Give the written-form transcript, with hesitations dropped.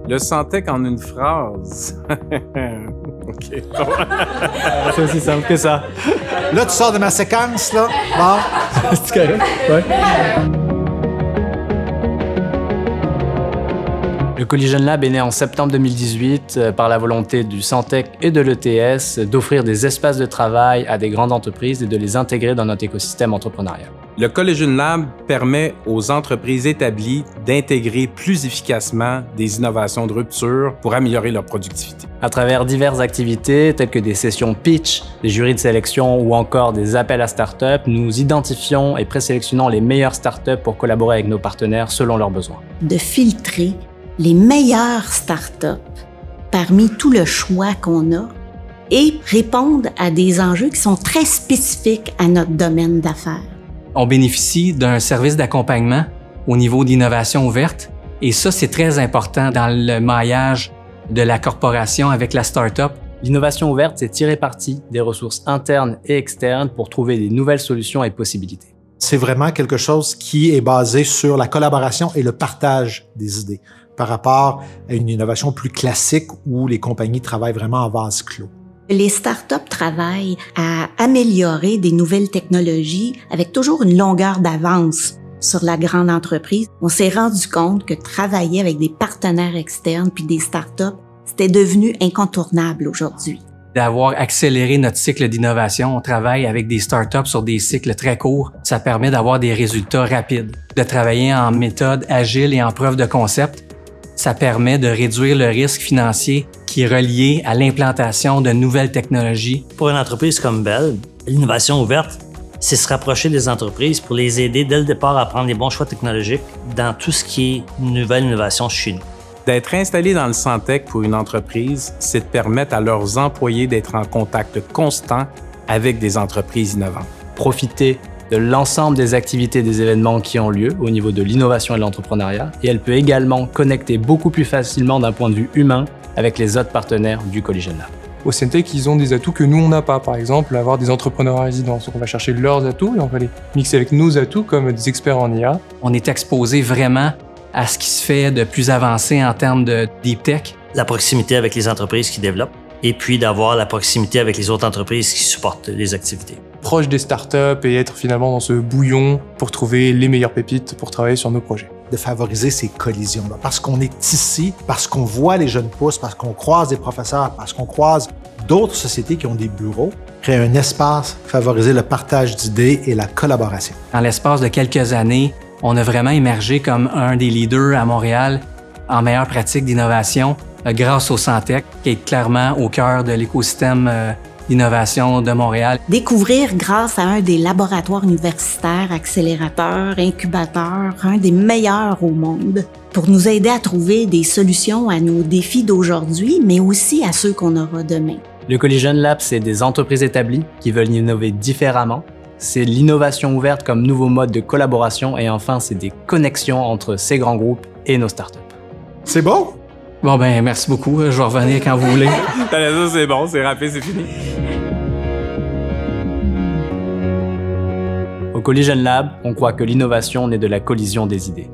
Le Santec en une phrase. OK. C'est aussi simple que ça. Là, tu sors de ma séquence, là. Bon. C'est correct? Ouais. Le Collision Lab est né en septembre 2018 par la volonté du Santec et de l'ETS d'offrir des espaces de travail à des grandes entreprises et de les intégrer dans notre écosystème entrepreneurial. Le Collision Lab permet aux entreprises établies d'intégrer plus efficacement des innovations de rupture pour améliorer leur productivité. À travers diverses activités telles que des sessions pitch, des jurys de sélection ou encore des appels à start-up, nous identifions et présélectionnons les meilleures start-up pour collaborer avec nos partenaires selon leurs besoins. De filtrer les meilleures start-up parmi tout le choix qu'on a et répondre à des enjeux qui sont très spécifiques à notre domaine d'affaires. On bénéficie d'un service d'accompagnement au niveau d'innovation ouverte et ça, c'est très important dans le maillage de la corporation avec la start-up. L'innovation ouverte, c'est tirer parti des ressources internes et externes pour trouver des nouvelles solutions et possibilités. C'est vraiment quelque chose qui est basé sur la collaboration et le partage des idées par rapport à une innovation plus classique où les compagnies travaillent vraiment en vase clos. Les startups travaillent à améliorer des nouvelles technologies avec toujours une longueur d'avance sur la grande entreprise. On s'est rendu compte que travailler avec des partenaires externes puis des startups, c'était devenu incontournable aujourd'hui. D'avoir accéléré notre cycle d'innovation, on travaille avec des startups sur des cycles très courts. Ça permet d'avoir des résultats rapides. De travailler en méthode agile et en preuve de concept, ça permet de réduire le risque financier qui est relié à l'implantation de nouvelles technologies. Pour une entreprise comme Bell, l'innovation ouverte, c'est se rapprocher des entreprises pour les aider dès le départ à prendre les bons choix technologiques dans tout ce qui est nouvelle innovation chez nous. D'être installé dans le Santec pour une entreprise, c'est de permettre à leurs employés d'être en contact constant avec des entreprises innovantes. Profiter de l'ensemble des activités des événements qui ont lieu au niveau de l'innovation et de l'entrepreneuriat, et elle peut également connecter beaucoup plus facilement d'un point de vue humain avec les autres partenaires du Collision Lab. Au Santec, ils ont des atouts que nous, on n'a pas. Par exemple, avoir des entrepreneurs à résidence. Donc, on va chercher leurs atouts et on va les mixer avec nos atouts comme des experts en IA. On est exposé vraiment à ce qui se fait de plus avancé en termes de deep tech. La proximité avec les entreprises qui développent et puis d'avoir la proximité avec les autres entreprises qui supportent les activités. Proche des startups et être finalement dans ce bouillon pour trouver les meilleures pépites pour travailler sur nos projets. De favoriser ces collisions-là. Parce qu'on est ici, parce qu'on voit les jeunes pousses, parce qu'on croise des professeurs, parce qu'on croise d'autres sociétés qui ont des bureaux, créer un espace, favoriser le partage d'idées et la collaboration. Dans l'espace de quelques années, on a vraiment émergé comme un des leaders à Montréal en meilleure pratique d'innovation grâce au Santec, qui est clairement au cœur de l'écosystème d'innovation de Montréal. Découvrir grâce à un des laboratoires universitaires, accélérateurs, incubateurs, un des meilleurs au monde, pour nous aider à trouver des solutions à nos défis d'aujourd'hui, mais aussi à ceux qu'on aura demain. Le Collision Lab, c'est des entreprises établies qui veulent innover différemment. C'est l'innovation ouverte comme nouveau mode de collaboration et enfin, c'est des connexions entre ces grands groupes et nos startups. C'est beau? Bon ben, merci beaucoup. Je vais revenir quand vous voulez. Ça, c'est bon, c'est rapide, c'est fini. Au Collision Lab, on croit que l'innovation naît de la collision des idées.